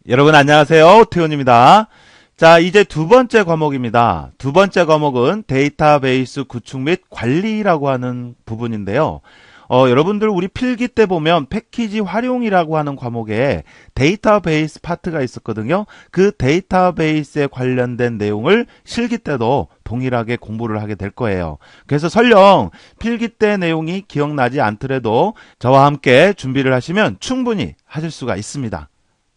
여러분 안녕하세요. 오태훈입니다. 자, 이제 두 번째 과목입니다. 두 번째 과목은 데이터베이스 구축 및 관리라고 하는 부분인데요. 여러분들 우리 필기 때 보면 패키지 활용이라고 하는 과목에 데이터베이스 파트가 있었거든요. 그 데이터베이스에 관련된 내용을 실기 때도 동일하게 공부를 하게 될 거예요. 그래서 설령 필기 때 내용이 기억나지 않더라도 저와 함께 준비를 하시면 충분히 하실 수가 있습니다.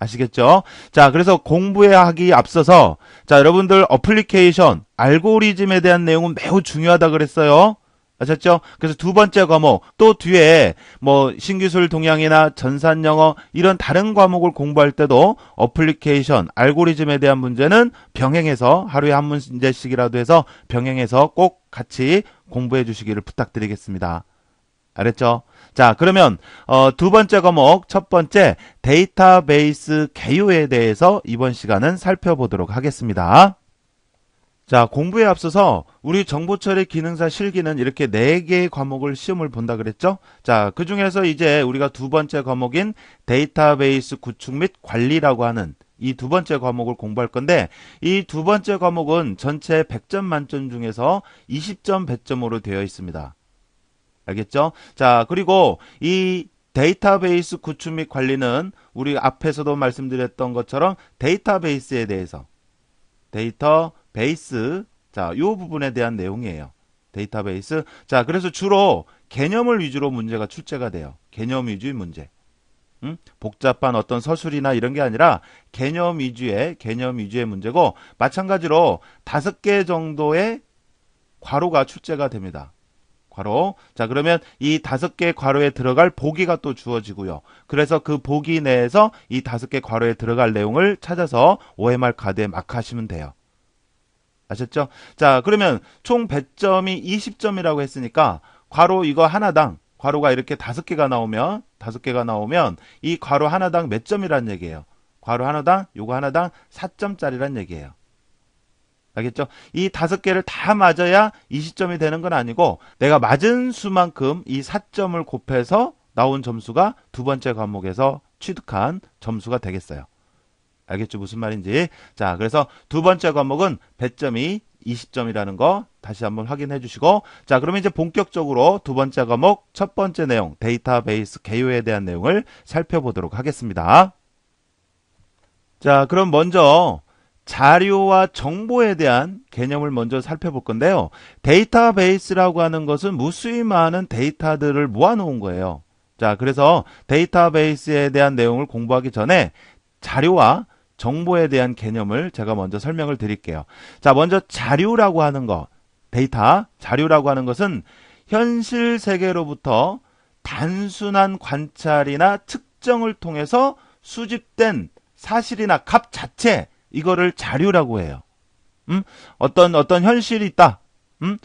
아시겠죠? 자, 그래서 공부에 하기 앞서서 자, 여러분들 어플리케이션, 알고리즘에 대한 내용은 매우 중요하다 그랬어요. 아셨죠? 그래서 두 번째 과목, 또 뒤에 뭐 신기술 동향이나 전산영어 이런 다른 과목을 공부할 때도 어플리케이션, 알고리즘에 대한 문제는 병행해서 하루에 한 문제씩이라도 해서 병행해서 꼭 같이 공부해 주시기를 부탁드리겠습니다. 알았죠? 자, 그러면 두 번째 과목 첫 번째 데이터베이스 개요에 대해서 이번 시간은 살펴보도록 하겠습니다. 자, 공부에 앞서서 우리 정보처리 기능사 실기는 이렇게 4개의 과목을 시험을 본다 그랬죠? 자, 그 중에서 이제 우리가 두 번째 과목인 데이터베이스 구축 및 관리라고 하는 이 두 번째 과목을 공부할 건데 이 두 번째 과목은 전체 100점 만점 중에서 20점 배점으로 되어 있습니다. 알겠죠? 자, 그리고 이 데이터베이스 구축 및 관리는 우리 앞에서도 말씀드렸던 것처럼 데이터베이스에 대해서 데이터베이스 자, 요 부분에 대한 내용이에요. 데이터베이스. 자, 그래서 주로 개념을 위주로 문제가 출제가 돼요. 개념 위주의 문제. 복잡한 어떤 서술이나 이런 게 아니라 개념 위주의 문제고 마찬가지로 5개 정도의 괄호가 출제가 됩니다. 괄호. 자, 그러면 이 5개 괄호에 들어갈 보기가 또 주어지고요. 그래서 그 보기 내에서 이 5개 괄호에 들어갈 내용을 찾아서 OMR 카드에 마크하시면 돼요. 아셨죠? 자, 그러면 총 배점이 20점이라고 했으니까 괄호 이거 하나당 괄호가 이렇게 5개가 나오면 이 괄호 하나당 몇 점이란 얘기예요? 괄호 하나당 요거 하나당 4점짜리란 얘기예요. 알겠죠? 이 5개를 다 맞아야 20점이 되는 건 아니고 내가 맞은 수만큼 이 4점을 곱해서 나온 점수가 두 번째 과목에서 취득한 점수가 되겠어요. 알겠죠? 무슨 말인지. 자, 그래서 두 번째 과목은 배점이 20점이라는 거 다시 한번 확인해 주시고 자, 그러면 이제 본격적으로 두 번째 과목 첫 번째 내용 데이터베이스 개요에 대한 내용을 살펴보도록 하겠습니다. 자, 그럼 먼저 자료와 정보에 대한 개념을 먼저 살펴볼 건데요. 데이터베이스라고 하는 것은 무수히 많은 데이터들을 모아놓은 거예요. 자, 그래서 데이터베이스에 대한 내용을 공부하기 전에 자료와 정보에 대한 개념을 제가 먼저 설명을 드릴게요. 자, 먼저 자료라고 하는 거, 자료라고 하는 것은 현실 세계로부터 단순한 관찰이나 측정을 통해서 수집된 사실이나 값 자체, 이거를 자료라고 해요. 어떤 현실이 있다.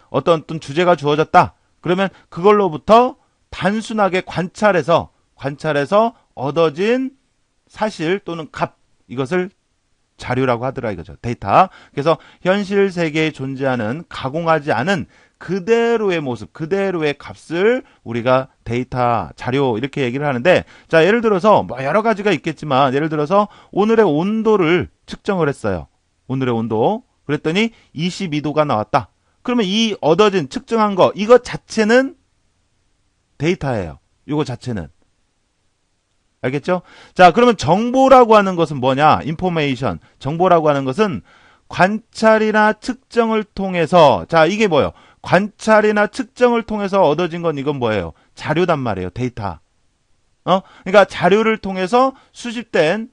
어떤 주제가 주어졌다. 그러면 그걸로부터 단순하게 관찰해서 얻어진 사실 또는 값, 이것을 자료라고 하더라 이거죠. 데이터. 그래서 현실 세계에 존재하는 가공하지 않은 그대로의 모습, 그대로의 값을 우리가 데이터, 자료 이렇게 얘기를 하는데 자, 예를 들어서 뭐 여러 가지가 있겠지만 예를 들어서 오늘의 온도를 측정을 했어요. 오늘의 온도. 그랬더니 22도가 나왔다. 그러면 이 얻어진 측정한 거 이거 자체는 데이터예요. 이거 자체는. 알겠죠? 자, 그러면 정보라고 하는 것은 뭐냐? 인포메이션. 정보라고 하는 것은 관찰이나 측정을 통해서 자, 이게 뭐예요? 관찰이나 측정을 통해서 얻어진 건 이건 뭐예요? 자료단 말이에요. 데이터. 그러니까 자료를 통해서 수집된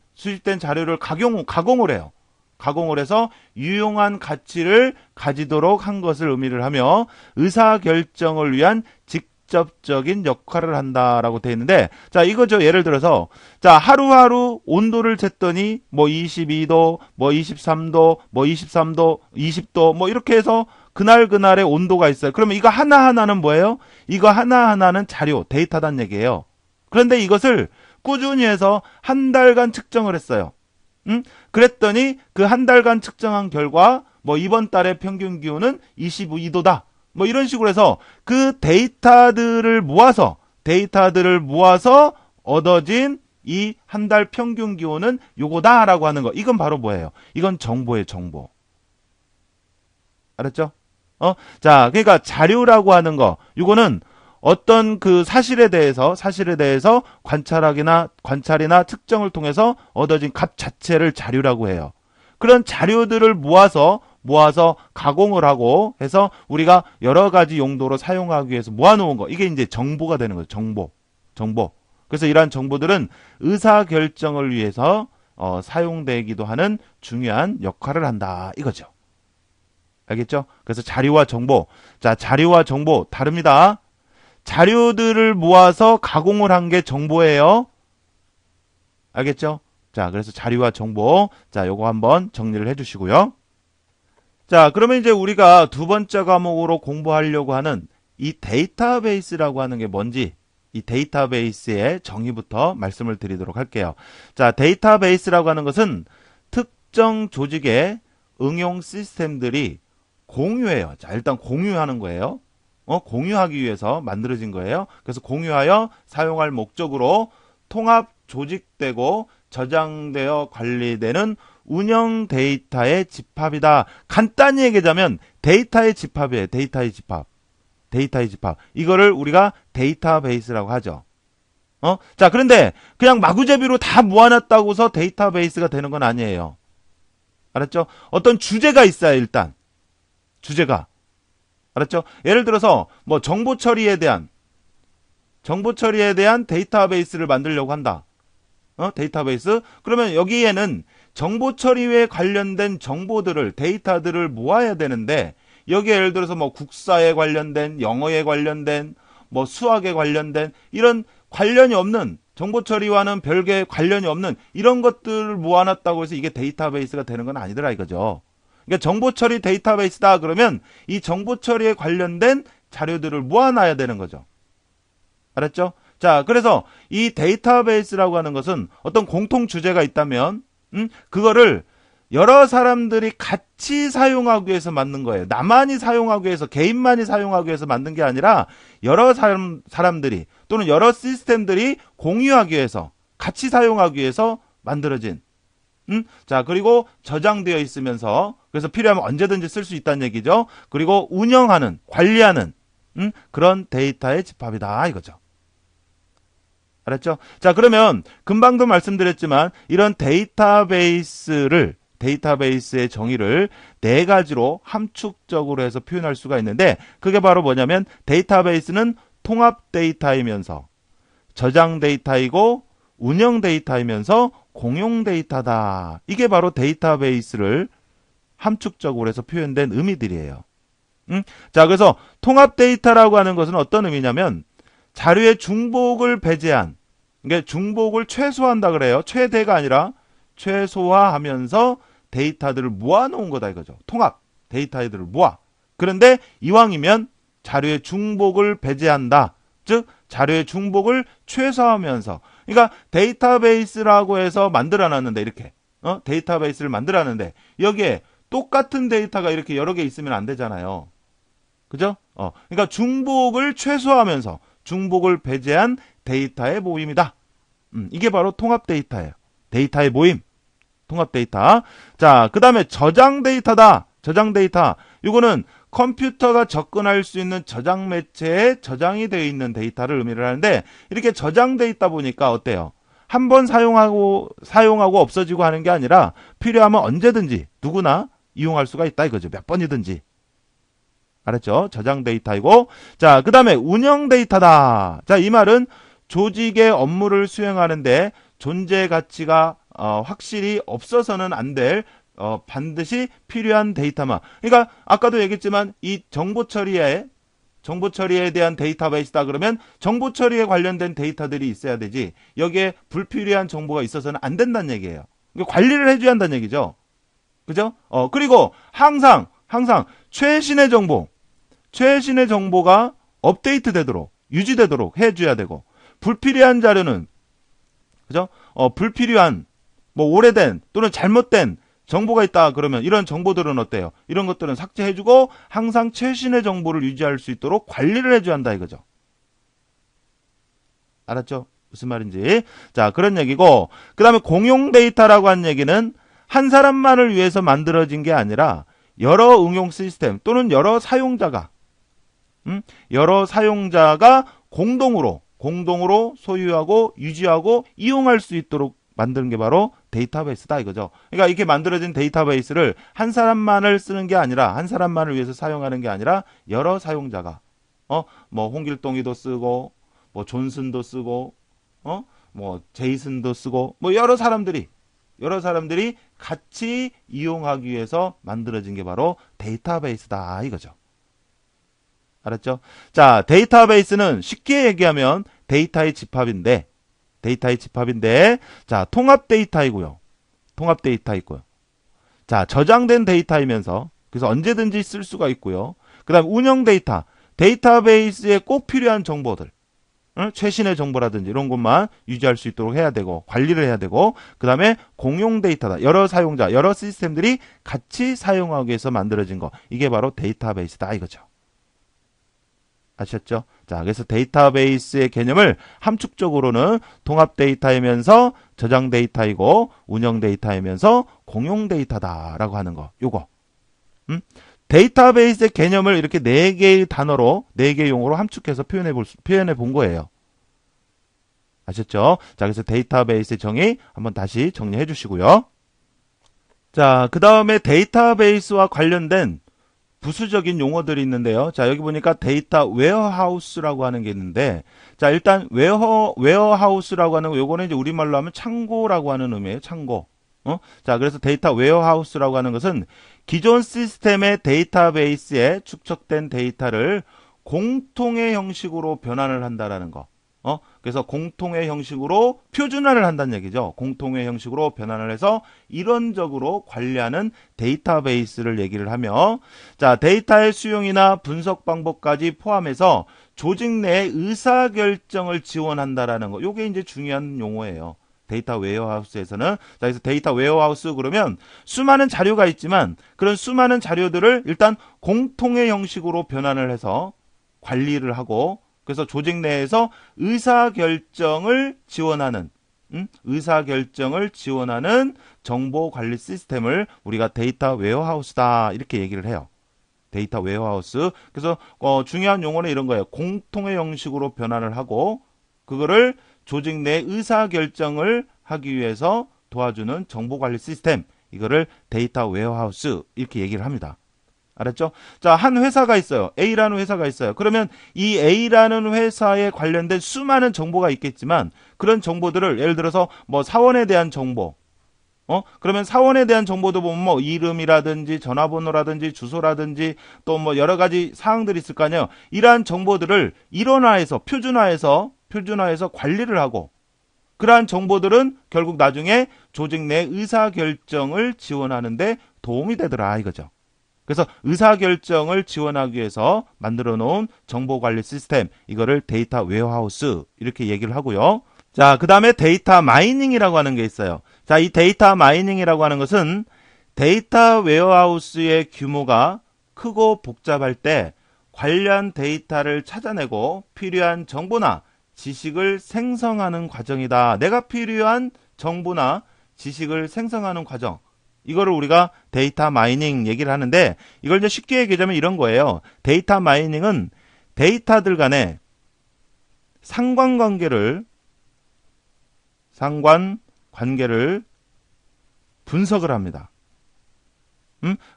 자료를 가공을 해요. 가공을 해서 유용한 가치를 가지도록 한 것을 의미를 하며 의사결정을 위한 직접적인 역할을 한다라고 되어 있는데 자, 이거죠. 예를 들어서 자, 하루하루 온도를 쟀더니 뭐 22도, 뭐 23도, 뭐 23도, 20도 뭐 이렇게 해서 그날의 온도가 있어요. 그러면 이거 하나하나는 뭐예요? 이거 하나하나는 자료, 데이터단 얘기예요. 그런데 이것을 꾸준히 해서 한 달간 측정을 했어요. 그랬더니 그 한 달간 측정한 결과 뭐 이번 달의 평균 기온은 22도다. 뭐 이런 식으로 해서 그 데이터들을 모아서 얻어진 이 한 달 평균 기온은 요거다라고 하는 거. 이건 바로 뭐예요? 이건 정보예요, 정보. 알았죠? 자, 그러니까 자료라고 하는 거. 이거는 어떤 그 사실에 대해서 관찰이나 특정을 통해서 얻어진 값 자체를 자료라고 해요. 그런 자료들을 모아서 가공을 하고 해서 우리가 여러 가지 용도로 사용하기 위해서 모아놓은 거. 이게 이제 정보가 되는 거죠. 정보. 그래서 이러한 정보들은 의사결정을 위해서 사용되기도 하는 중요한 역할을 한다. 이거죠. 알겠죠? 그래서 자료와 정보. 자, 자료와 정보 다릅니다. 자료들을 모아서 가공을 한 게 정보예요. 알겠죠? 자, 그래서 자료와 정보. 자, 요거 한번 정리를 해 주시고요. 자, 그러면 이제 우리가 두 번째 과목으로 공부하려고 하는 이 데이터베이스라고 하는 게 뭔지, 이 데이터베이스의 정의부터 말씀을 드리도록 할게요. 자, 데이터베이스라고 하는 것은 특정 조직의 응용 시스템들이 공유해요. 자, 일단 공유하는 거예요. 공유하기 위해서 만들어진 거예요. 그래서 공유하여 사용할 목적으로 통합 조직되고 저장되어 관리되는 운영 데이터의 집합이다. 간단히 얘기하자면 데이터의 집합이에요. 데이터의 집합. 이거를 우리가 데이터베이스라고 하죠. 자, 그런데 그냥 마구잡이로 다 모아놨다고서 데이터베이스가 되는 건 아니에요. 알았죠? 어떤 주제가 있어요, 일단. 주제가. 알았죠? 예를 들어서 뭐 정보 처리에 대한 데이터베이스를 만들려고 한다. 데이터베이스. 그러면 여기에는 정보 처리에 관련된 정보들을, 데이터들을 모아야 되는데, 여기에 예를 들어서 뭐 국사에 관련된, 영어에 관련된, 뭐 수학에 관련된, 이런 관련이 없는, 정보 처리와는 별개 관련이 없는 이런 것들을 모아놨다고 해서 이게 데이터베이스가 되는 건 아니더라 이거죠. 그러니까 정보 처리 데이터베이스다 그러면 이 정보 처리에 관련된 자료들을 모아놔야 되는 거죠. 알았죠? 자, 그래서 이 데이터베이스라고 하는 것은 어떤 공통 주제가 있다면, 그거를 여러 사람들이 같이 사용하기 위해서 만든 거예요. 나만이 사용하기 위해서, 개인만이 사용하기 위해서 만든 게 아니라 여러 사람들이 또는 여러 시스템들이 공유하기 위해서, 같이 사용하기 위해서 만들어진. 자, 그리고 저장되어 있으면서 그래서 필요하면 언제든지 쓸 수 있다는 얘기죠. 그리고 운영하는, 관리하는 그런 데이터의 집합이다 이거죠. 알았죠? 자, 그러면 금방도 말씀드렸지만 이런 데이터베이스의 정의를 네 가지로 함축적으로 해서 표현할 수가 있는데 그게 바로 뭐냐면 데이터베이스는 통합 데이터이면서 저장 데이터이고 운영 데이터이면서 공용 데이터다. 이게 바로 데이터베이스를 함축적으로 해서 표현된 의미들이에요. 자, 그래서 통합 데이터라고 하는 것은 어떤 의미냐면 자료의 중복을 배제한, 그러니까 중복을 최소화한다 그래요. 최대가 아니라 최소화하면서 데이터들을 모아놓은 거다 이거죠. 통합 데이터들을 모아. 그런데 이왕이면 자료의 중복을 배제한다. 즉 자료의 중복을 최소화하면서. 그러니까 데이터베이스라고 해서 만들어놨는데 이렇게 데이터베이스를 만들어놨는데 여기에 똑같은 데이터가 이렇게 여러 개 있으면 안 되잖아요. 그죠? 그러니까 중복을 최소화하면서 중복을 배제한 데이터의 모임이다. 이게 바로 통합 데이터예요. 데이터의 모임. 통합 데이터. 자, 그 다음에 저장 데이터다. 저장 데이터. 이거는 컴퓨터가 접근할 수 있는 저장 매체에 저장이 되어 있는 데이터를 의미를 하는데 이렇게 저장돼 있다 보니까 어때요? 한 번 사용하고 없어지고 하는 게 아니라 필요하면 언제든지 누구나 이용할 수가 있다 이거죠. 몇 번이든지. 알았죠? 저장 데이터이고. 자, 그 다음에 운영 데이터다. 자, 이 말은 조직의 업무를 수행하는데 존재 가치가 확실히 없어서는 안 될 반드시 필요한 데이터만. 그러니까 아까도 얘기했지만 이 정보 처리에 대한 데이터베이스다 그러면 정보 처리에 관련된 데이터들이 있어야 되지. 여기에 불필요한 정보가 있어서는 안 된다는 얘기예요. 그러니까 관리를 해줘야 한다는 얘기죠. 그죠? 그리고 항상 최신의 정보가 업데이트 되도록, 유지되도록 해줘야 되고, 불필요한 자료는, 그죠? 불필요한, 뭐, 오래된, 또는 잘못된 정보가 있다 그러면 이런 정보들은 어때요? 이런 것들은 삭제해주고, 항상 최신의 정보를 유지할 수 있도록 관리를 해줘야 한다 이거죠. 알았죠? 무슨 말인지. 자, 그런 얘기고, 그 다음에 공용 데이터라고 한 얘기는 한 사람만을 위해서 만들어진 게 아니라 여러 응용 시스템 또는 여러 사용자가, 여러 사용자가 공동으로 소유하고 유지하고 이용할 수 있도록 만드는 게 바로 데이터베이스다 이거죠. 그러니까 이렇게 만들어진 데이터베이스를 한 사람만을 쓰는 게 아니라, 한 사람만을 위해서 사용하는 게 아니라 여러 사용자가, 뭐 홍길동이도 쓰고, 뭐 존슨도 쓰고, 뭐 제이슨도 쓰고, 뭐 여러 사람들이 같이 이용하기 위해서 만들어진 게 바로 데이터베이스다 이거죠. 알았죠? 자, 데이터베이스는 쉽게 얘기하면 데이터의 집합인데, 자, 통합 데이터 있고요. 자, 저장된 데이터이면서, 그래서 언제든지 쓸 수가 있고요. 그 다음 운영 데이터베이스에 꼭 필요한 정보들, 최신의 정보라든지 이런 것만 유지할 수 있도록 해야 되고, 관리를 해야 되고, 그 다음에 공용 데이터다. 여러 사용자, 여러 시스템들이 같이 사용하기 위해서 만들어진 거. 이게 바로 데이터베이스다 이거죠. 아셨죠? 자, 그래서 데이터베이스의 개념을 함축적으로는 통합 데이터이면서 저장 데이터이고 운영 데이터이면서 공용 데이터다라고 하는 거. 요거. 데이터베이스의 개념을 이렇게 4개의 단어로, 4개의 용어로 함축해서 표현해 본 거예요. 아셨죠? 자, 그래서 데이터베이스의 정의 한번 다시 정리해 주시고요. 자, 그 다음에 데이터베이스와 관련된 부수적인 용어들이 있는데요. 자, 여기 보니까 데이터 웨어하우스라고 하는 게 있는데, 자, 일단 웨어하우스라고 하는 거, 요거는 이제 우리말로 하면 창고라고 하는 의미예요. 창고. 자, 그래서 데이터 웨어하우스라고 하는 것은 기존 시스템의 데이터베이스에 축적된 데이터를 공통의 형식으로 변환을 한다라는 거. 그래서 공통의 형식으로 표준화를 한다는 얘기죠. 공통의 형식으로 변환을 해서 이론적으로 관리하는 데이터베이스를 얘기를 하며, 자, 데이터의 수용이나 분석 방법까지 포함해서 조직 내의 의사결정을 지원한다라는 거. 요게 이제 중요한 용어예요. 데이터 웨어하우스에서는. 자, 그래서 데이터 웨어하우스 그러면 수많은 자료가 있지만 그런 수많은 자료들을 일단 공통의 형식으로 변환을 해서 관리를 하고, 그래서 조직 내에서 의사결정을 지원하는 정보 관리 시스템을 우리가 데이터 웨어하우스다 이렇게 얘기를 해요. 데이터 웨어하우스. 그래서 중요한 용어는 이런 거예요. 공통의 형식으로 변환을 하고 그거를 조직 내 의사결정을 하기 위해서 도와주는 정보 관리 시스템. 이거를 데이터 웨어하우스 이렇게 얘기를 합니다. 알았죠? 자, 한 회사가 있어요. A라는 회사가 있어요. 그러면 이 A라는 회사에 관련된 수많은 정보가 있겠지만 그런 정보들을 예를 들어서 뭐 사원에 대한 정보, 그러면 사원에 대한 정보도 보면 뭐 이름이라든지 전화번호라든지 주소라든지 또 뭐 여러 가지 사항들이 있을 거 아니에요. 이러한 정보들을 일원화해서 표준화해서 관리를 하고 그러한 정보들은 결국 나중에 조직 내 의사결정을 지원하는데 도움이 되더라 이거죠. 그래서 의사결정을 지원하기 위해서 만들어 놓은 정보관리 시스템, 이거를 데이터 웨어하우스 이렇게 얘기를 하고요. 자, 그 다음에 데이터 마이닝이라고 하는 게 있어요. 자, 이 데이터 마이닝이라고 하는 것은 데이터 웨어하우스의 규모가 크고 복잡할 때 관련 데이터를 찾아내고 필요한 정보나 지식을 생성하는 과정이다. 내가 필요한 정보나 지식을 생성하는 과정. 이거를 우리가 데이터 마이닝 얘기를 하는데 이걸 이제 쉽게 얘기하자면 이런 거예요. 데이터 마이닝은 데이터들 간의 상관관계를 분석을 합니다.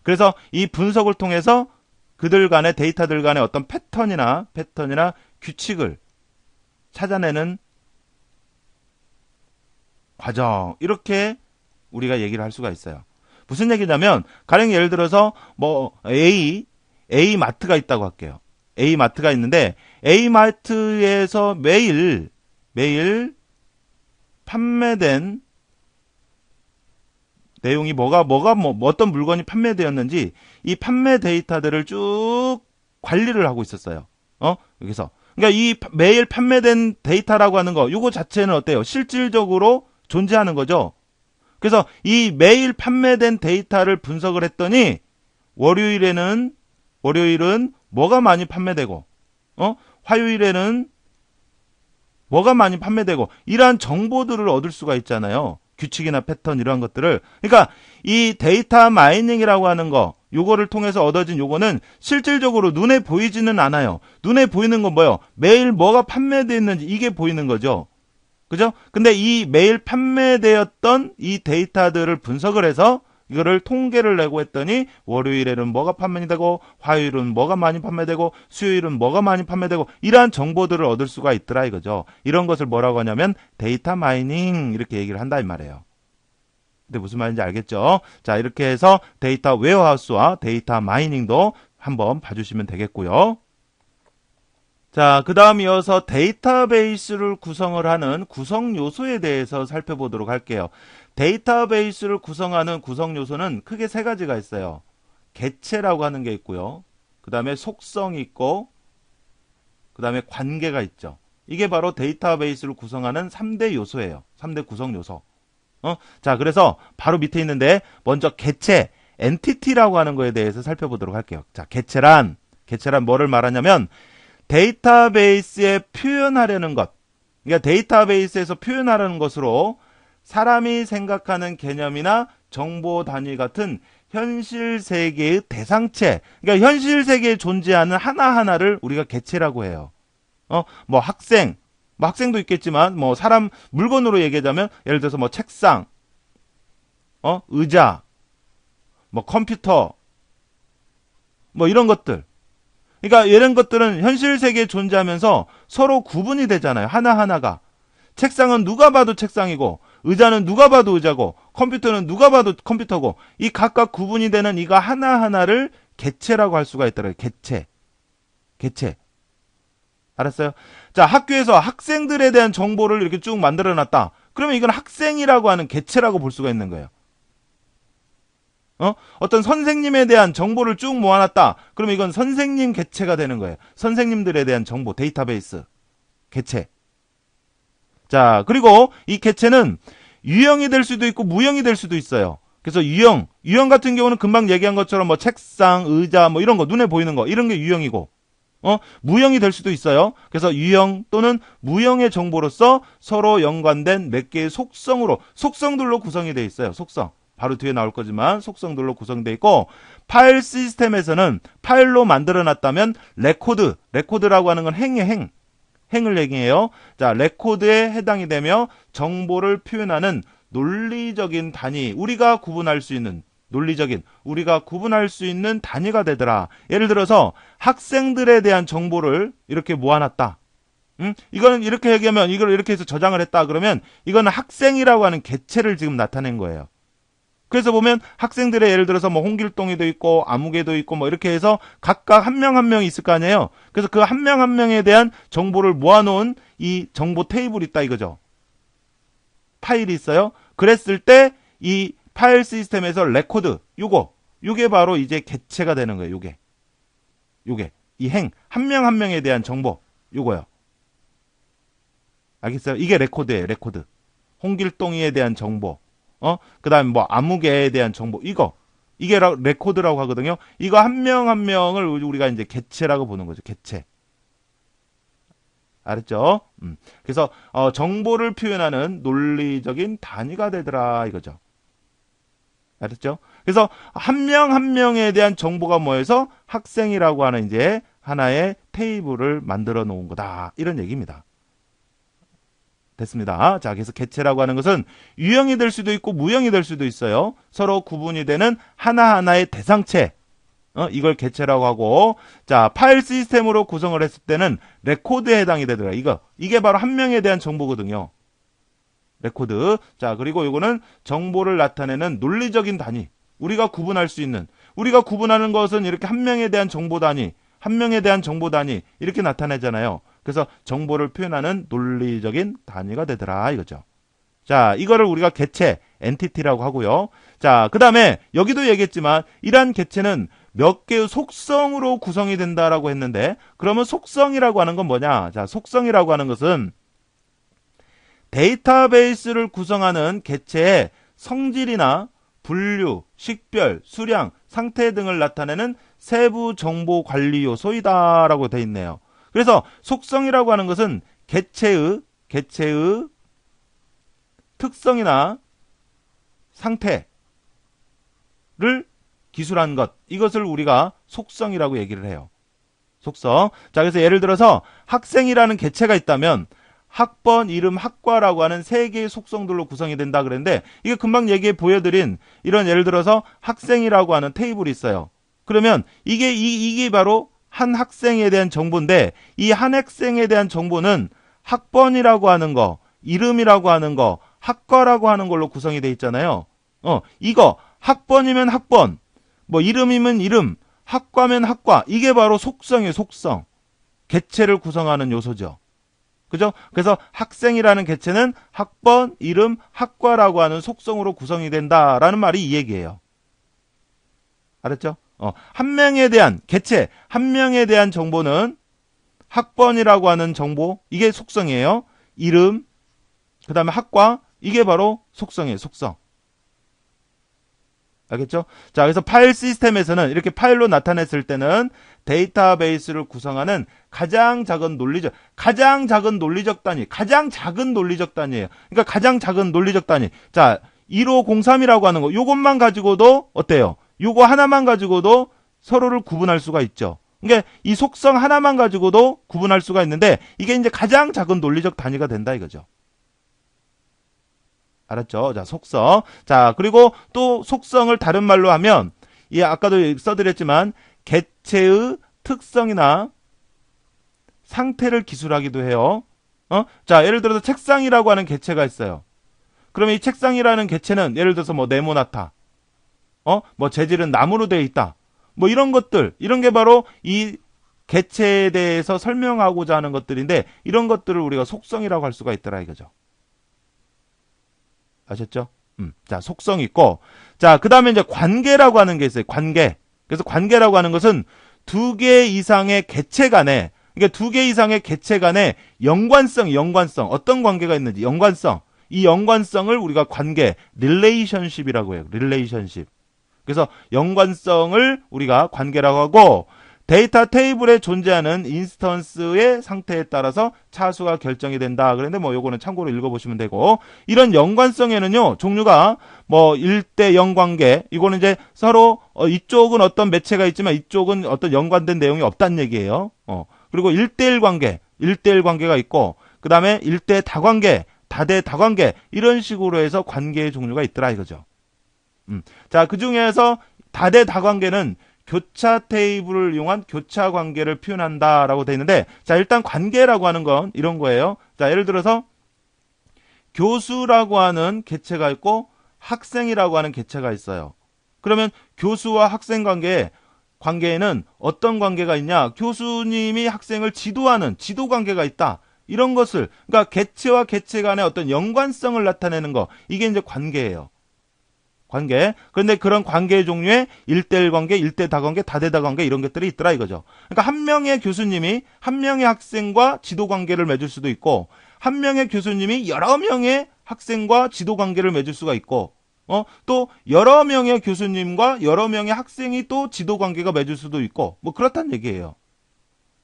그래서 이 분석을 통해서 그들 간의 데이터들 간의 어떤 패턴이나 규칙을 찾아내는 과정. 이렇게 우리가 얘기를 할 수가 있어요. 무슨 얘기냐면 가령 예를 들어서 뭐 A 마트가 있다고 할게요. A 마트가 있는데 A 마트에서 매일 판매된 내용이 어떤 물건이 판매되었는지 이 판매 데이터들을 쭉 관리를 하고 있었어요. 여기서 그러니까 이 매일 판매된 데이터라고 하는 거 이거 자체는 어때요? 실질적으로 존재하는 거죠. 그래서 이 매일 판매된 데이터를 분석을 했더니 월요일은 뭐가 많이 판매되고 화요일에는 뭐가 많이 판매되고 이러한 정보들을 얻을 수가 있잖아요. 규칙이나 패턴 이러한 것들을. 그러니까 이 데이터 마이닝이라고 하는 거 요거를 통해서 얻어진 요거는 실질적으로 눈에 보이지는 않아요. 눈에 보이는 건 뭐예요? 매일 뭐가 판매되어 있는지 이게 보이는 거죠. 그죠? 근데 이 매일 판매되었던 이 데이터들을 분석을 해서 이거를 통계를 내고 했더니 월요일에는 뭐가 판매가 되고 화요일은 뭐가 많이 판매되고 수요일은 뭐가 많이 판매되고 이러한 정보들을 얻을 수가 있더라 이거죠. 이런 것을 뭐라고 하냐면 데이터 마이닝 이렇게 얘기를 한다 이 말이에요. 근데 무슨 말인지 알겠죠? 자, 이렇게 해서 데이터 웨어하우스와 데이터 마이닝도 한번 봐주시면 되겠고요. 자, 그 다음 이어서 데이터베이스를 구성을 하는 구성 요소에 대해서 살펴보도록 할게요. 데이터베이스를 구성하는 구성 요소는 크게 세 가지가 있어요. 개체라고 하는 게 있고요. 그 다음에 속성이 있고, 그 다음에 관계가 있죠. 이게 바로 데이터베이스를 구성하는 3대 요소예요. 3대 구성 요소. 자, 그래서 바로 밑에 있는데 먼저 개체, 엔티티라고 하는 거에 대해서 살펴보도록 할게요. 자, 개체란 뭐를 말하냐면 데이터베이스에 표현하려는 것. 그러니까 데이터베이스에서 표현하려는 것으로 사람이 생각하는 개념이나 정보 단위 같은 현실 세계의 대상체. 그러니까 현실 세계에 존재하는 하나하나를 우리가 개체라고 해요. 뭐 학생, 뭐 학생도 있겠지만 뭐 사람 물건으로 얘기하자면 예를 들어서 뭐 책상, 의자, 뭐 컴퓨터, 뭐 이런 것들. 그러니까 이런 것들은 현실 세계에 존재하면서 서로 구분이 되잖아요. 하나하나가. 책상은 누가 봐도 책상이고 의자는 누가 봐도 의자고 컴퓨터는 누가 봐도 컴퓨터고 이 각각 구분이 되는 이거 하나하나를 개체라고 할 수가 있더라고요. 개체. 알았어요? 자, 학교에서 학생들에 대한 정보를 이렇게 쭉 만들어놨다. 그러면 이건 학생이라고 하는 개체라고 볼 수가 있는 거예요. 어떤 선생님에 대한 정보를 쭉 모아놨다. 그러면 이건 선생님 개체가 되는 거예요. 선생님들에 대한 정보, 데이터베이스, 개체. 자, 그리고 이 개체는 유형이 될 수도 있고 무형이 될 수도 있어요. 그래서 유형 같은 경우는 금방 얘기한 것처럼 뭐 책상, 의자, 뭐 이런 거, 눈에 보이는 거, 이런 게 유형이고, 무형이 될 수도 있어요. 그래서 유형 또는 무형의 정보로서 서로 연관된 몇 개의 속성들로 구성이 되어 있어요. 속성. 바로 뒤에 나올 거지만 속성들로 구성되어 있고, 파일 시스템에서는 파일로 만들어놨다면 레코드라고 하는 건 행을 얘기해요. 자, 레코드에 해당이 되며 정보를 표현하는 논리적인 단위, 우리가 구분할 수 있는 단위가 되더라. 예를 들어서 학생들에 대한 정보를 이렇게 모아놨다. 이거는 이렇게 얘기하면 이걸 이렇게 해서 저장을 했다. 그러면 이거는 학생이라고 하는 개체를 지금 나타낸 거예요. 그래서 보면 학생들의 예를 들어서 뭐 홍길동에도 있고 아무개도 있고 뭐 이렇게 해서 각각 한 명 한 명이 있을 거 아니에요. 그래서 그 한 명 한 명에 대한 정보를 모아놓은 이 정보 테이블이 있다 이거죠. 파일이 있어요. 그랬을 때 이 파일 시스템에서 레코드 요게 바로 이제 개체가 되는 거예요. 요게 이 한 명 한 명에 대한 정보 요거요. 알겠어요? 이게 레코드예요. 레코드. 홍길동이에 대한 정보. 그 다음에 뭐 아무개에 대한 정보, 이게 레코드라고 하거든요. 이거 한 명 한 명을 우리가 이제 개체라고 보는 거죠. 개체. 알았죠? 그래서 정보를 표현하는 논리적인 단위가 되더라 이거죠. 알았죠? 그래서 한 명 한 명에 대한 정보가 모여서 학생이라고 하는 이제 하나의 테이블을 만들어 놓은 거다. 이런 얘기입니다. 됐습니다. 자, 그래서 개체라고 하는 것은 유형이 될 수도 있고 무형이 될 수도 있어요. 서로 구분이 되는 하나하나의 대상체. 이걸 개체라고 하고, 자, 파일 시스템으로 구성을 했을 때는 레코드에 해당이 되더라. 이게 바로 한 명에 대한 정보거든요. 레코드. 자, 그리고 이거는 정보를 나타내는 논리적인 단위. 우리가 구분하는 것은 이렇게 한 명에 대한 정보 단위, 이렇게 나타내잖아요. 그래서 정보를 표현하는 논리적인 단위가 되더라 이거죠. 자, 이거를 우리가 개체, 엔티티라고 하고요. 자, 그 다음에 여기도 얘기했지만 이러한 개체는 몇 개의 속성으로 구성이 된다라고 했는데, 그러면 속성이라고 하는 건 뭐냐? 자, 속성이라고 하는 것은 데이터베이스를 구성하는 개체의 성질이나 분류, 식별, 수량, 상태 등을 나타내는 세부 정보 관리 요소이다라고 되어 있네요. 그래서 속성이라고 하는 것은 개체의 개체의 특성이나 상태를 기술한 것, 이것을 우리가 속성이라고 얘기를 해요. 속성. 자, 그래서 예를 들어서 학생이라는 개체가 있다면 학번, 이름, 학과라고 하는 세 개의 속성들로 구성이 된다 그랬는데, 이게 금방 얘기해 보여드린 이런 예를 들어서 학생이라고 하는 테이블이 있어요. 그러면 이게 바로 한 학생에 대한 정보인데, 이 한 학생에 대한 정보는 학번이라고 하는 거, 이름이라고 하는 거, 학과라고 하는 걸로 구성이 돼 있잖아요. 이거 학번이면 학번, 뭐 이름이면 이름, 학과면 학과, 이게 바로 속성이에요. 속성. 개체를 구성하는 요소죠. 그죠? 그래서 학생이라는 개체는 학번, 이름, 학과라고 하는 속성으로 구성이 된다라는 말이 이 얘기예요. 알았죠? 한 명에 대한 개체, 한 명에 대한 정보는 학번이라고 하는 정보, 이게 속성이에요. 이름, 그 다음에 학과, 이게 바로 속성이에요. 속성. 알겠죠? 자, 그래서 파일 시스템에서는 이렇게 파일로 나타냈을 때는 데이터베이스를 구성하는 가장 작은 논리적 단위, 가장 작은 논리적 단위예요. 그러니까 가장 작은 논리적 단위. 자, 1503이라고 하는 거, 요것만 가지고도 어때요? 요거 하나만 가지고도 서로를 구분할 수가 있죠. 그러니까 이 속성 하나만 가지고도 구분할 수가 있는데, 이게 이제 가장 작은 논리적 단위가 된다 이거죠. 알았죠? 자, 속성. 자, 그리고 또 속성을 다른 말로 하면, 이 아까도 써드렸지만 개체의 특성이나 상태를 기술하기도 해요. 자, 예를 들어서 책상이라고 하는 개체가 있어요. 그러면 이 책상이라는 개체는 예를 들어서 뭐 네모나타, 뭐 재질은 나무로 되어 있다. 뭐 이런 것들, 이런 게 바로 이 개체에 대해서 설명하고자 하는 것들인데, 이런 것들을 우리가 속성이라고 할 수가 있더라 이거죠. 아셨죠? 자, 속성 있고, 자, 그 다음에 이제 관계라고 하는 게 있어요. 관계. 그래서 관계라고 하는 것은 두 개 이상의 개체 간에, 그러니까 두 개 이상의 개체 간의 연관성, 어떤 관계가 있는지, 연관성. 이 연관성을 우리가 관계, 릴레이션십이라고 해요. 릴레이션십. 그래서 연관성을 우리가 관계라고 하고, 데이터 테이블에 존재하는 인스턴스의 상태에 따라서 차수가 결정이 된다. 그런데 뭐 요거는 참고로 읽어보시면 되고, 이런 연관성에는요, 종류가 뭐 1대0 관계, 이거는 이제 서로 이쪽은 어떤 매체가 있지만 이쪽은 어떤 연관된 내용이 없다는 얘기예요. 그리고 1대1 관계, 1대1 관계가 있고, 그 다음에 1대 다관계, 다대 다관계, 이런 식으로 해서 관계의 종류가 있더라 이거죠. 자, 그 중에서 다대 다관계는 교차 테이블을 이용한 교차 관계를 표현한다라고 되어 있는데, 자, 일단 관계라고 하는 건 이런 거예요. 자, 예를 들어서 교수라고 하는 개체가 있고 학생이라고 하는 개체가 있어요. 그러면 교수와 학생 관계에는 어떤 관계가 있냐? 교수님이 학생을 지도하는 지도 관계가 있다. 이런 것을, 그러니까 개체와 개체 간의 어떤 연관성을 나타내는 거, 이게 이제 관계예요. 관계. 그런데 그런 관계의 종류에 1대1 관계, 1대 다관계, 다대다 관계, 이런 것들이 있더라 이거죠. 그러니까 한 명의 교수님이 한 명의 학생과 지도 관계를 맺을 수도 있고, 한 명의 교수님이 여러 명의 학생과 지도 관계를 맺을 수가 있고, 또 여러 명의 교수님과 여러 명의 학생이 또 지도 관계가 맺을 수도 있고, 뭐 그렇다는 얘기예요.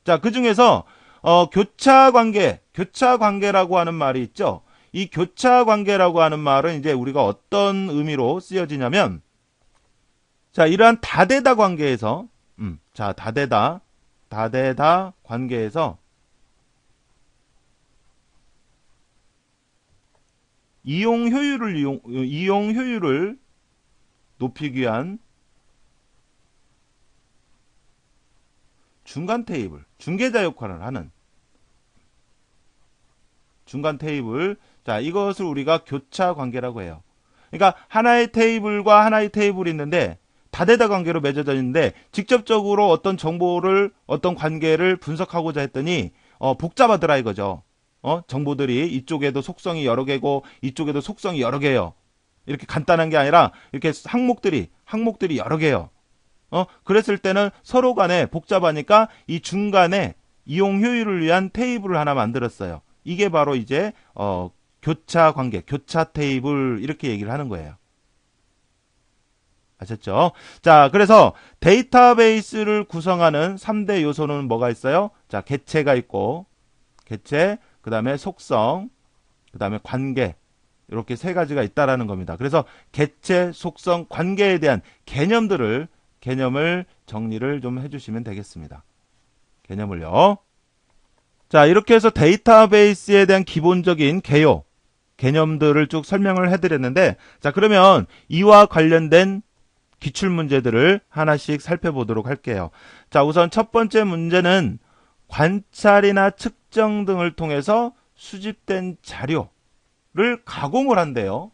자, 그 중에서 교차 관계라고 하는 말이 있죠. 이 교차 관계라고 하는 말은 이제 우리가 어떤 의미로 쓰여지냐면, 자, 이러한 다대다 관계에서, 자, 다대다 관계에서 이용 효율을 높이기 위한 중간 테이블, 중개자 역할을 하는 중간 테이블, 자, 이것을 우리가 교차 관계라고 해요. 그러니까 하나의 테이블과 하나의 테이블이 있는데 다대다 관계로 맺어져 있는데, 직접적으로 어떤 정보를, 어떤 관계를 분석하고자 했더니 복잡하더라 이거죠. 정보들이 이쪽에도 속성이 여러 개고 이쪽에도 속성이 여러 개예요. 이렇게 간단한 게 아니라 이렇게 항목들이 여러 개예요. 그랬을 때는 서로 간에 복잡하니까 이 중간에 이용 효율을 위한 테이블을 하나 만들었어요. 이게 바로 이제 교차 관계, 교차 테이블, 이렇게 얘기를 하는 거예요. 아셨죠? 자, 그래서 데이터베이스를 구성하는 3대 요소는 뭐가 있어요? 자, 개체가 있고, 개체, 그 다음에 속성, 그 다음에 관계, 이렇게 세 가지가 있다라는 겁니다. 그래서 개체, 속성, 관계에 대한 개념을 정리를 좀 해주시면 되겠습니다. 개념을요. 자, 이렇게 해서 데이터베이스에 대한 기본적인 개념들을 쭉 설명을 해드렸는데, 자, 그러면 이와 관련된 기출문제들을 하나씩 살펴보도록 할게요. 자, 우선 첫 번째 문제는 관찰이나 측정 등을 통해서 수집된 자료를 가공을 한대요.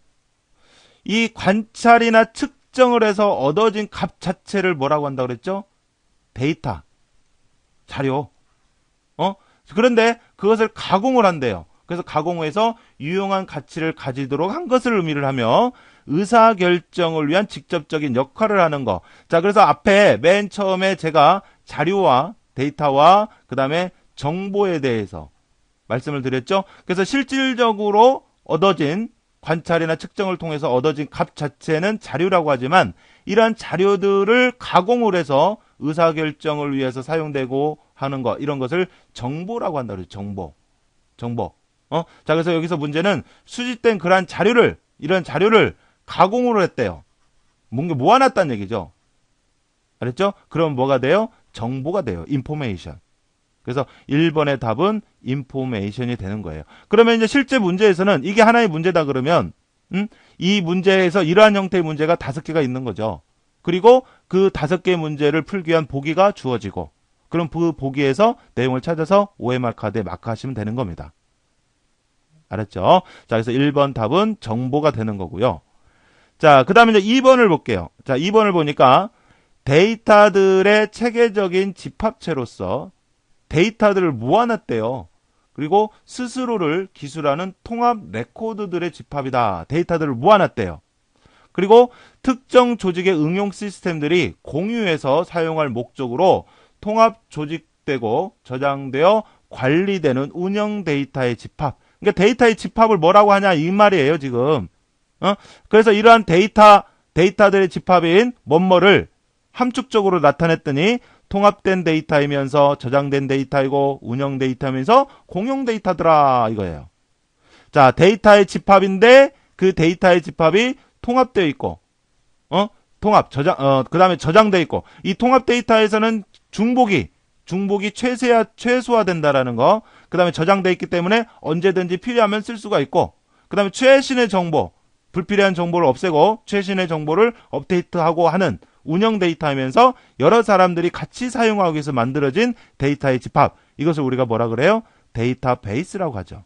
이 관찰이나 측정을 해서 얻어진 값 자체를 뭐라고 한다고 그랬죠? 데이터, 자료. 그런데 그것을 가공을 한대요. 그래서 가공해서 유용한 가치를 가지도록 한 것을 의미를 하며 의사결정을 위한 직접적인 역할을 하는 거. 자, 그래서 앞에 맨 처음에 제가 자료와 데이터와 그 다음에 정보에 대해서 말씀을 드렸죠. 그래서 실질적으로 얻어진 관찰이나 측정을 통해서 얻어진 값 자체는 자료라고 하지만 이러한 자료들을 가공을 해서 의사결정을 위해서 사용되고 하는 것, 이런 것을 정보라고 한다 그래요. 정보. 자, 그래서 여기서 문제는 수집된 그러한 이런 자료를 가공으로 했대요. 뭔가 모아놨다는 얘기죠. 알았죠? 그럼 뭐가 돼요? 정보가 돼요. 인포메이션. 그래서 1번의 답은 인포메이션이 되는 거예요. 그러면 이제 실제 문제에서는 이게 하나의 문제다 그러면, 이 문제에서 이러한 형태의 문제가 5개가 있는 거죠. 그리고 그 5개의 문제를 풀기 위한 보기가 주어지고, 그럼 그 보기에서 내용을 찾아서 OMR 카드에 마크하시면 되는 겁니다. 알았죠? 자, 그래서 1번 답은 정보가 되는 거고요. 자, 그 다음에 이제 2번을 볼게요. 자, 2번을 보니까 데이터들의 체계적인 집합체로서 데이터들을 모아놨대요. 그리고 스스로를 기술하는 통합 레코드들의 집합이다. 데이터들을 모아놨대요. 그리고 특정 조직의 응용 시스템들이 공유해서 사용할 목적으로 통합 조직되고 저장되어 관리되는 운영 데이터의 집합. 그러니까 데이터의 집합을 뭐라고 하냐 이 말이에요, 지금. 그래서 이러한 데이터들의 집합인 뭐뭐를 함축적으로 나타냈더니 통합된 데이터이면서 저장된 데이터이고 운영 데이터이면서 공용 데이터더라 이거예요. 자, 데이터의 집합인데 그 데이터의 집합이 통합되어 있고, 그 다음에 저장되어 있고, 이 통합 데이터에서는 중복이 최소화된다라는 거, 그 다음에 저장되어 있기 때문에 언제든지 필요하면 쓸 수가 있고, 그 다음에 최신의 정보, 불필요한 정보를 없애고 최신의 정보를 업데이트하고 하는 운영 데이터이면서 여러 사람들이 같이 사용하기 위해서 만들어진 데이터의 집합, 이것을 우리가 뭐라 그래요? 데이터베이스라고 하죠.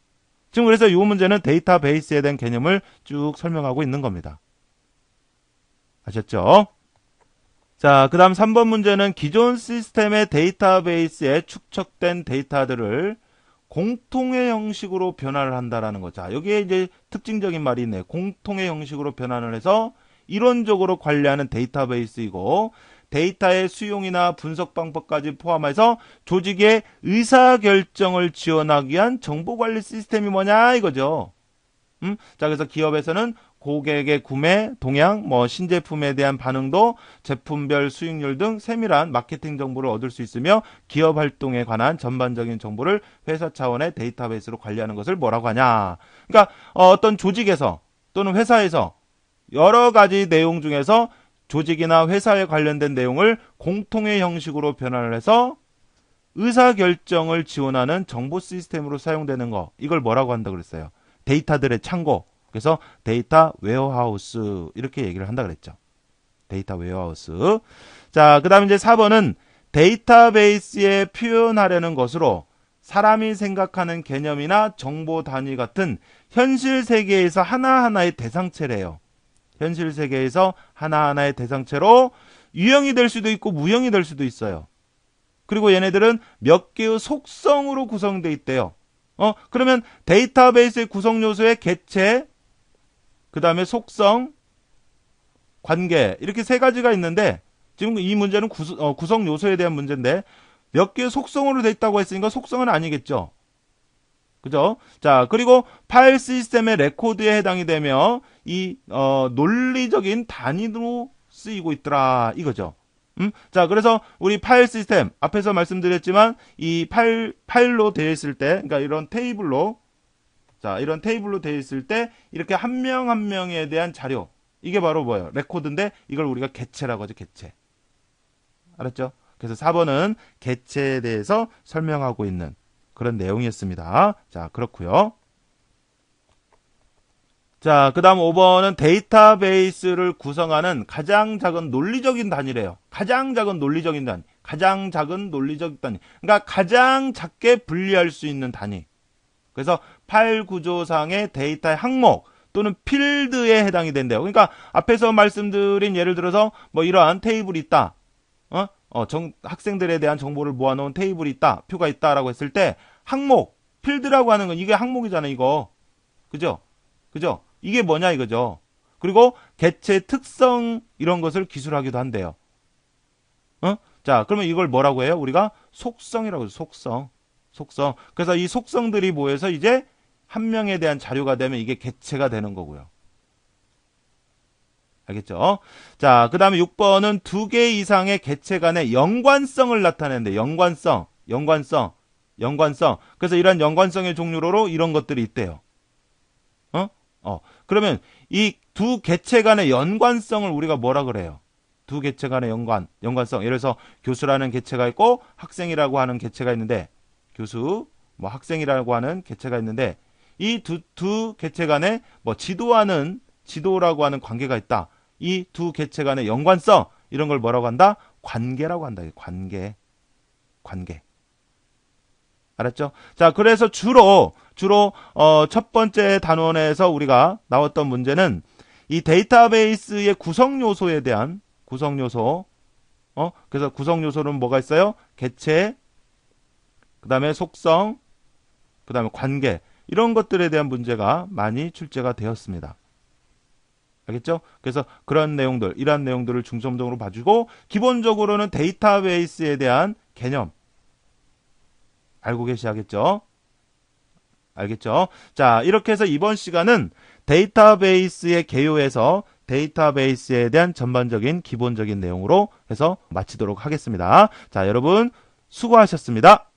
지금 그래서 이 문제는 데이터베이스에 대한 개념을 쭉 설명하고 있는 겁니다. 아셨죠? 자, 그 다음 3번 문제는 기존 시스템의 데이터베이스에 축적된 데이터들을 공통의 형식으로 변화를 한다라는 거. 자, 여기에 이제 특징적인 말이 있네요. 공통의 형식으로 변환을 해서 이론적으로 관리하는 데이터베이스이고, 데이터의 수용이나 분석 방법까지 포함해서 조직의 의사결정을 지원하기 위한 정보관리 시스템이 뭐냐 이거죠. 자, 그래서 기업에서는 고객의 구매, 동향, 신제품에 대한 반응도, 제품별 수익률 등 세밀한 마케팅 정보를 얻을 수 있으며 기업 활동에 관한 전반적인 정보를 회사 차원의 데이터베이스로 관리하는 것을 뭐라고 하냐. 그러니까 어떤 조직에서 또는 회사에서 여러 가지 내용 중에서 조직이나 회사에 관련된 내용을 공통의 형식으로 변환을 해서 의사결정을 지원하는 정보 시스템으로 사용되는 거, 이걸 뭐라고 한다고 그랬어요? 데이터들의 창고. 그래서 데이터 웨어하우스 이렇게 얘기를 한다 그랬죠. 데이터 웨어하우스. 자, 그 다음에 이제 4번은 데이터베이스에 표현하려는 것으로 사람이 생각하는 개념이나 정보 단위 같은 현실 세계에서 하나하나의 대상체래요. 현실 세계에서 하나하나의 대상체로 유형이 될 수도 있고 무형이 될 수도 있어요. 그리고 얘네들은 몇 개의 속성으로 구성되어 있대요. 그러면 데이터베이스의 구성 요소의 개체, 그 다음에 속성, 관계, 이렇게 세 가지가 있는데, 지금 이 문제는 구성 요소에 대한 문제인데, 몇 개의 속성으로 되어 있다고 했으니까 속성은 아니겠죠. 그죠? 자, 그리고 파일 시스템의 레코드에 해당이 되며, 이, 논리적인 단위로 쓰이고 있더라, 이거죠. 자, 그래서 우리 파일 시스템, 앞에서 말씀드렸지만, 이 파일로 되어 있을 때, 그러니까 이런 테이블로, 자, 이런 테이블로 되어 있을 때 이렇게 한 명 한 명에 대한 자료. 이게 바로 뭐예요? 레코드인데 이걸 우리가 객체라고 하죠. 객체. 알았죠? 그래서 4번은 객체에 대해서 설명하고 있는 그런 내용이었습니다. 자, 그렇고요. 자, 그 다음 5번은 데이터베이스를 구성하는 가장 작은 논리적인 단위래요. 가장 작은 논리적인 단위. 가장 작은 논리적 단위. 그러니까 가장 작게 분리할 수 있는 단위. 그래서 파일 구조상의 데이터의 항목 또는 필드에 해당이 된대요. 그러니까 앞에서 말씀드린 예를 들어서 뭐 이러한 테이블이 있다. 학생들에 대한 정보를 모아놓은 테이블이 있다. 표가 있다라고 했을 때 항목, 필드라고 하는 건 이게 항목이잖아요. 이거. 그죠? 그죠? 이게 뭐냐 이거죠. 그리고 객체 특성 이런 것을 기술하기도 한대요. 자, 그러면 이걸 뭐라고 해요? 우리가 속성이라고 해요. 속성. 그래서 이 속성들이 모여서 이제 한 명에 대한 자료가 되면 이게 객체가 되는 거고요. 알겠죠? 자, 그 다음에 6번은 두 개 이상의 객체 간의 연관성을 나타내는데, 연관성. 그래서 이런 연관성의 종류로 이런 것들이 있대요. 그러면 이 두 객체 간의 연관성을 우리가 뭐라 그래요? 두 객체 간의 연관성. 예를 들어서 교수라는 객체가 있고 학생이라고 하는 객체가 있는데, 교수, 뭐 학생이라고 하는 객체가 있는데, 이 두 객체 간에 뭐 지도라고 하는 관계가 있다. 이 두 객체 간의 연관성, 이런 걸 뭐라고 한다? 관계라고 한다. 관계. 알았죠? 자, 그래서 주로 첫 번째 단원에서 우리가 나왔던 문제는 이 데이터베이스의 구성 요소에 대한 구성 요소. 그래서 구성 요소는 뭐가 있어요? 객체, 그다음에 속성, 그다음에 관계. 이런 것들에 대한 문제가 많이 출제가 되었습니다. 알겠죠? 그래서 그런 내용들, 이러한 내용들을 중점적으로 봐주고 기본적으로는 데이터베이스에 대한 개념 알고 계셔야겠죠? 알겠죠? 자, 이렇게 해서 이번 시간은 데이터베이스의 개요에서 데이터베이스에 대한 전반적인 기본적인 내용으로 해서 마치도록 하겠습니다. 자, 여러분 수고하셨습니다.